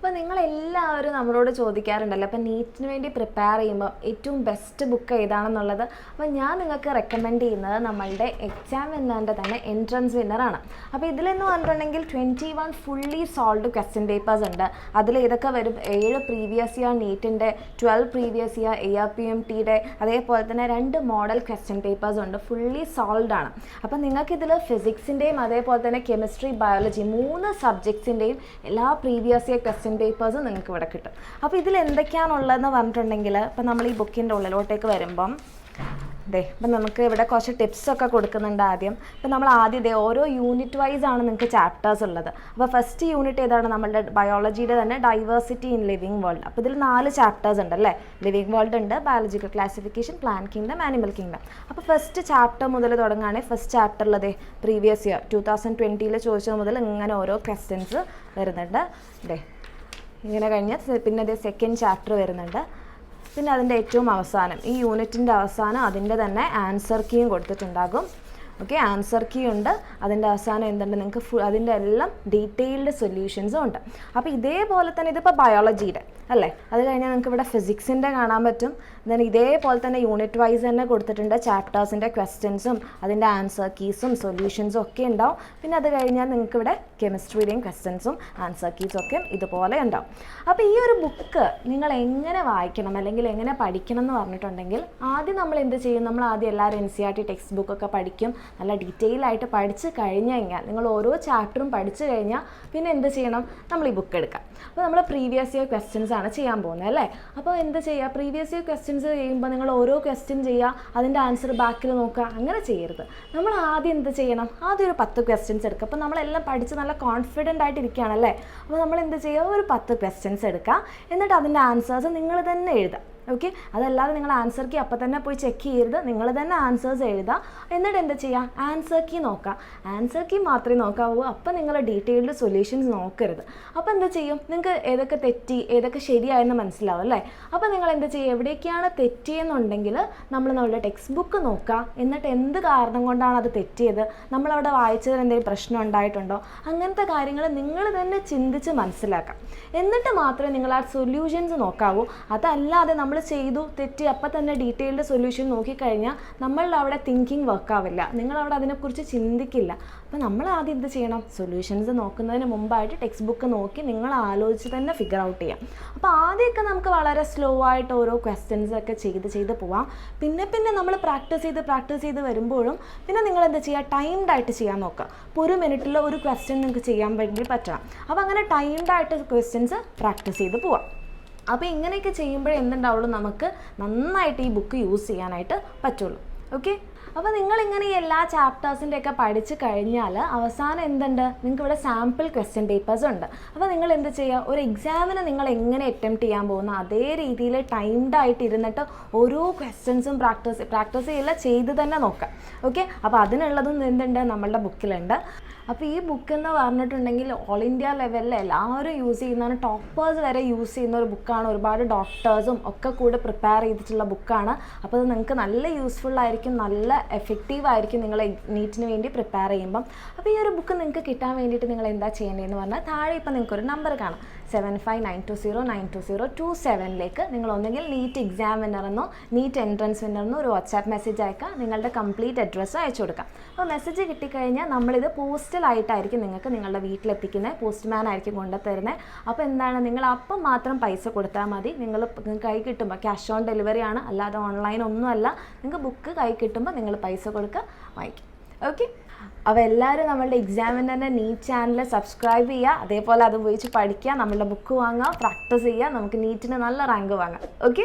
അപ്പോൾ നിങ്ങളെല്ലാവരും നമ്മളോട് ചോദിക്കാറുണ്ടല്ലോ, അപ്പോൾ നീറ്റിന് വേണ്ടി പ്രിപ്പയർ ചെയ്യുമ്പോൾ ഏറ്റവും ബെസ്റ്റ് ബുക്ക് ഏതാണെന്നുള്ളത്. അപ്പോൾ ഞാൻ നിങ്ങൾക്ക് റെക്കമെൻഡ് ചെയ്യുന്നത് നമ്മളുടെ എക്സാം വിന്നറിൻ്റെ തന്നെ എൻട്രൻസ് വിന്നറാണ്. അപ്പോൾ ഇതിലെന്ന് പറഞ്ഞിട്ടുണ്ടെങ്കിൽ 21 ഫുള്ളി സോൾവ്ഡ് ക്വസ്റ്റ്യൻ പേപ്പേഴ്സ് ഉണ്ട്. അതിൽ ഏതൊക്കെ വരും? 7 പ്രീവിയസ് ഇയർ നീറ്റിൻ്റെ, 12 പ്രീവിയസ് ഇയർ AIMPTയുടെ, അതേപോലെ തന്നെ 2 മോഡൽ ക്വസ്റ്റ്യൻ പേപ്പേഴ്സ് ഉണ്ട്. ഫുള്ളി സോൾവ്ഡ് ആണ്. അപ്പോൾ നിങ്ങൾക്കിതിൽ ഫിസിക്സിൻ്റെയും അതേപോലെ തന്നെ കെമിസ്ട്രി, ബയോളജി 3 സബ്ജക്ട്സിൻ്റെയും എല്ലാ പ്രീവിയസ് ഇയർ ക്വസ്റ്റ്യൻ പേപ്പേഴ്സ് നിങ്ങൾക്ക് ഇവിടെ കിട്ടും. അപ്പോൾ ഇതിൽ എന്തൊക്കെയാണുള്ളതെന്ന് പറഞ്ഞിട്ടുണ്ടെങ്കിൽ, ഇപ്പോൾ നമ്മൾ ഈ ബുക്കിൻ്റെ ഉള്ളിലോട്ടേക്ക് വരുമ്പം ഇപ്പം നമുക്ക് ഇവിടെ കുറച്ച് ടിപ്സൊക്കെ കൊടുക്കുന്നുണ്ട്. ഇപ്പം നമ്മൾ ആദ്യം ഓരോ യൂണിറ്റ് വൈസ് ആണ് നിങ്ങൾക്ക് ചാപ്റ്റേഴ്സ് ഉള്ളത്. അപ്പോൾ ഫസ്റ്റ് യൂണിറ്റ് ഏതാണ്? നമ്മളുടെ ബയോളജിയുടെ തന്നെ ഡൈവേഴ്സിറ്റി ഇൻ ലിവിങ് വേൾഡ്. അപ്പോൾ ഇതിൽ 4 ചാപ്റ്റേഴ്സ് ഉണ്ട് അല്ലേ? ലിവിങ് വേൾഡ് ഉണ്ട്, biological classification, plant kingdom, animal kingdom. അപ്പോൾ ഫസ്റ്റ് ചാപ്റ്റർ മുതൽ തുടങ്ങുകയാണെങ്കിൽ ഫസ്റ്റ് ചാപ്റ്ററിലതേ പ്രീവിയസ് ഇയർ 2020 ചോദിച്ചത് മുതൽ ഇങ്ങനെ ഓരോ ക്വസ്റ്റ്യൻസ് വരുന്നുണ്ട്. ഇങ്ങനെ കഴിഞ്ഞ് പിന്നെ അതേ സെക്കൻഡ് ചാപ്റ്റർ വരുന്നുണ്ട്. പിന്നെ അതിൻ്റെ ഏറ്റവും അവസാനം ഈ യൂണിറ്റിൻ്റെ അവസാനം അതിൻ്റെ തന്നെ ആൻസർ കീയും കൊടുത്തിട്ടുണ്ടാകും. ഓക്കെ, ആൻസർ കീ ഉണ്ട്. അതിൻ്റെ അവസാനം എന്തുണ്ട്? നിങ്ങൾക്ക് അതിൻ്റെ എല്ലാം ഡീറ്റെയിൽഡ് സൊല്യൂഷൻസും ഉണ്ട്. അപ്പോൾ ഇതേപോലെ തന്നെ ഇതിപ്പോൾ ബയോളജിയുടെ അല്ലേ? അത് കഴിഞ്ഞാൽ നിങ്ങൾക്ക് ഇവിടെ ഫിസിക്സിൻ്റെ കാണാൻ പറ്റും. ദെൻ ഇതേപോലെ തന്നെ യൂണിറ്റ് വൈസ് തന്നെ കൊടുത്തിട്ടുണ്ട്. ചാപ്റ്റേഴ്സിൻ്റെ ക്വസ്റ്റ്യൻസും അതിൻ്റെ ആൻസർ കീസും സൊല്യൂഷൻസും ഒക്കെ ഉണ്ടാവും. പിന്നെ അത് കഴിഞ്ഞാൽ നിങ്ങൾക്ക് ഇവിടെ കെമിസ്ട്രിയുടെയും ക്വസ്റ്റ്യൻസും ആൻസർ കീസും ഒക്കെ ഇതുപോലെ ഉണ്ടാവും. അപ്പോൾ ഈ ഒരു ബുക്ക് നിങ്ങൾ എങ്ങനെ വായിക്കണം അല്ലെങ്കിൽ എങ്ങനെ പഠിക്കണം എന്ന് പറഞ്ഞിട്ടുണ്ടെങ്കിൽ, ആദ്യം നമ്മൾ എന്ത് ചെയ്യും? നമ്മൾ ആദ്യം എല്ലാവരും NCERT ടെക്സ്റ്റ് ബുക്കൊക്കെ പഠിക്കും. നല്ല ഡീറ്റെയിൽ ആയിട്ട് പഠിച്ച് കഴിഞ്ഞ് കഴിഞ്ഞാൽ, നിങ്ങൾ ഓരോ ചാപ്റ്ററും പഠിച്ചു കഴിഞ്ഞാൽ പിന്നെ എന്ത് ചെയ്യണം? നമ്മൾ ഈ ബുക്ക് എടുക്കാം. അപ്പോൾ നമ്മൾ പ്രീവിയസ് ഇയർ ക്വസ്റ്റ്യൻസ് ആണ് ചെയ്യാൻ പോകുന്നത് അല്ലേ? അപ്പോൾ എന്ത് ചെയ്യുക? പ്രീവിയസ് ഇയർ ക്വസ്റ്റ്യൻസ് ചെയ്യുമ്പോൾ നിങ്ങൾ ഓരോ ക്വസ്റ്റ്യൻ ചെയ്യുക, അതിൻ്റെ ആൻസർ ബാക്കിൽ നോക്കുക. അങ്ങനെ ചെയ്യരുത്. നമ്മൾ ആദ്യം എന്ത് ചെയ്യണം? ആദ്യം ഒരു 10 ക്വസ്റ്റ്യൻസ് എടുക്കുക. അപ്പോൾ നമ്മളെല്ലാം പഠിച്ച് നല്ല കോൺഫിഡൻ്റ് ആയിട്ട് ഇരിക്കുകയാണല്ലേ? അപ്പോൾ നമ്മൾ എന്ത് ചെയ്യുക? ഒരു 10 ക്വസ്റ്റ്യൻസ് എടുക്കുക. എന്നിട്ട് അതിൻ്റെ ആൻസേഴ്സ് നിങ്ങൾ തന്നെ എഴുതുക. ഓക്കെ, അതല്ലാതെ നിങ്ങൾ ആൻസർ കീ അപ്പം തന്നെ പോയി ചെക്ക് ചെയ്യരുത്. നിങ്ങൾ തന്നെ ആൻസേഴ്സ് എഴുതുക. എന്നിട്ട് എന്താ ചെയ്യുക? ആൻസർ കീ നോക്കുക. ആൻസർ കീ മാത്രമേ നോക്കാവൂ. അപ്പം നിങ്ങൾ ഡീറ്റെയിൽഡ് സൊല്യൂഷൻസ് നോക്കരുത്. അപ്പോൾ എന്താ ചെയ്യും? നിങ്ങൾക്ക് ഏതൊക്കെ തെറ്റി ഏതൊക്കെ ശരിയായെന്ന് മനസ്സിലാവും അല്ലേ? അപ്പോൾ നിങ്ങൾ എന്താ ചെയ്യുക? എവിടേക്കാണ് തെറ്റിയെന്നുണ്ടെങ്കിൽ നമ്മളുടെ ടെക്സ്റ്റ് ബുക്ക് നോക്കുക. എന്നിട്ട് എന്ത് കാരണം കൊണ്ടാണ് അത് തെറ്റിയത്, നമ്മളവിടെ വായിച്ചതിൽ എന്തെങ്കിലും പ്രശ്നം ഉണ്ടായിട്ടുണ്ടോ, അങ്ങനത്തെ കാര്യങ്ങൾ നിങ്ങൾ തന്നെ ചിന്തിച്ച് മനസ്സിലാക്കാം. എന്നിട്ട് മാത്രമേ നിങ്ങൾ ആ സൊല്യൂഷൻസ് നോക്കാവൂ. അതല്ലാതെ നമ്മൾ ചെയ്തു തെറ്റി അപ്പം തന്നെ ഡീറ്റെയിൽഡ് സൊല്യൂഷൻ നോക്കിക്കഴിഞ്ഞാൽ നമ്മളുടെ അവിടെ തിങ്കിങ് വർക്കാവില്ല. നിങ്ങളവിടെ അതിനെക്കുറിച്ച് ചിന്തിക്കില്ല. അപ്പോൾ നമ്മൾ ആദ്യം എന്ത് ചെയ്യണം? സൊല്യൂഷൻസ് നോക്കുന്നതിന് മുമ്പായിട്ട് ടെക്സ്റ്റ് ബുക്ക് നോക്കി നിങ്ങൾ ആലോചിച്ച് തന്നെ ഫിഗർ ഔട്ട് ചെയ്യാം. അപ്പോൾ ആദ്യമൊക്കെ നമുക്ക് വളരെ സ്ലോ ആയിട്ട് ഓരോ ക്വസ്റ്റ്യൻസ് ഒക്കെ ചെയ്ത് പോവാം. പിന്നെ നമ്മൾ പ്രാക്ടീസ് ചെയ്ത് വരുമ്പോഴും പിന്നെ നിങ്ങൾ എന്താ ചെയ്യുക? ടൈംഡ് ആയിട്ട് ചെയ്യാൻ നോക്കുക. ഇപ്പോൾ 1 മിനിറ്റിൽ ഒരു ക്വസ്റ്റ്യൻ നിങ്ങൾക്ക് ചെയ്യാൻ വേണ്ടി പറ്റണം. അപ്പോൾ അങ്ങനെ ടൈംഡ് ആയിട്ട് ക്വസ്റ്റ്യൻസ് പ്രാക്ടീസ് ചെയ്ത് പോവാം. അപ്പോൾ ഇങ്ങനെയൊക്കെ ചെയ്യുമ്പോഴേ എന്തുണ്ടാവുള്ളൂ? നമുക്ക് നന്നായിട്ട് ഈ ബുക്ക് യൂസ് ചെയ്യാനായിട്ട് പറ്റുള്ളൂ. ഓക്കെ, അപ്പോൾ നിങ്ങളിങ്ങനെ എല്ലാ ചാപ്റ്റേഴ്സിൻ്റെ ഒക്കെ പഠിച്ച് കഴിഞ്ഞാൽ അവസാനം എന്തുണ്ട്? നിങ്ങൾക്ക് ഇവിടെ സാമ്പിൾ ക്വസ്റ്റ്യൻ പേപ്പേഴ്സ് ഉണ്ട്. അപ്പോൾ നിങ്ങൾ എന്ത് ചെയ്യുക? ഒരു എക്സാമിന് നിങ്ങൾ എങ്ങനെ അറ്റംപ്റ്റ് ചെയ്യാൻ പോകുന്ന അതേ രീതിയിൽ ടൈംഡ് ആയിട്ട് ഇരുന്നിട്ട് ഓരോ ക്വസ്റ്റ്യൻസും പ്രാക്ടീസ് ചെയ്ത് തന്നെ നോക്കാം. ഓക്കെ, അപ്പോൾ അതിനുള്ളതും എന്തുണ്ട്? നമ്മളുടെ ബുക്കിലുണ്ട്. അപ്പോൾ ഈ ബുക്ക് എന്ന് പറഞ്ഞിട്ടുണ്ടെങ്കിൽ ഓൾ ഇന്ത്യ ലെവലിൽ എല്ലാവരും യൂസ് ചെയ്യുന്നതാണ്. ടോപ്പേഴ്സ് വരെ യൂസ് ചെയ്യുന്ന ഒരു ബുക്കാണ്. ഒരുപാട് ഡോക്ടേഴ്സും ഒക്കെ കൂടെ പ്രിപ്പയർ ചെയ്തിട്ടുള്ള ബുക്കാണ്. അപ്പോൾ അത് നിങ്ങൾക്ക് നല്ല യൂസ്ഫുൾ ആയിരിക്കും, നല്ല എഫക്റ്റീവ് ആയിരിക്കും നിങ്ങൾ നീറ്റിന് വേണ്ടി പ്രിപ്പയർ ചെയ്യുമ്പം. അപ്പോൾ ഈ ഒരു ബുക്ക് നിങ്ങൾക്ക് കിട്ടാൻ വേണ്ടിയിട്ട് നിങ്ങൾ എന്താ ചെയ്യേണ്ടതെന്ന് പറഞ്ഞാൽ, താഴെ ഇപ്പോൾ നിങ്ങൾക്കൊരു നമ്പർ കാണാം, 7592092027 നിങ്ങൾ ഒന്നെങ്കിൽ നീറ്റ് എക്സാം വിന്നറെന്നോ നീറ്റ് എൻട്രൻസ് വിന്നറെന്നോ ഒരു വാട്സാപ്പ് മെസ്സേജ് അയക്കുക. നിങ്ങളുടെ കംപ്ലീറ്റ് അഡ്രസ്സ് അയച്ചു കൊടുക്കാം. അപ്പോൾ മെസ്സേജ് കിട്ടിക്കഴിഞ്ഞാൽ നമ്മളിത് പോസ്റ്റലായിട്ടായിരിക്കും നിങ്ങൾക്ക് നിങ്ങളുടെ വീട്ടിലെത്തിക്കുന്നത്. പോസ്റ്റ്മാൻ ആയിരിക്കും കൊണ്ടുതരുന്നത്. അപ്പോൾ എന്താണ്, നിങ്ങൾ അപ്പം മാത്രം പൈസ കൊടുത്താൽ മതി. നിങ്ങൾ കൈ കിട്ടുമ്പോൾ ക്യാഷ് ഓൺ ഡെലിവറി ആണ്, അല്ലാതെ ഓൺലൈൻ ഒന്നുമല്ല. നിങ്ങൾക്ക് ബുക്ക് കൈ കിട്ടുമ്പോൾ നിങ്ങൾ പൈസ കൊടുക്കുക, വാങ്ങിക്കും. ഓക്കെ, അപ്പോൾ എല്ലാവരും നമ്മളുടെ എക്സാമിന് തന്നെ നീറ്റ് ചാനൽ സബ്സ്ക്രൈബ് ചെയ്യുക. അതേപോലെ അത് ഉപയോഗിച്ച് പഠിക്കുക, നമ്മളുടെ ബുക്ക് വാങ്ങുക, പ്രാക്ടീസ് ചെയ്യുക. നമുക്ക് നീറ്റിന് നല്ല റാങ്ക് വാങ്ങാം. ഓക്കെ.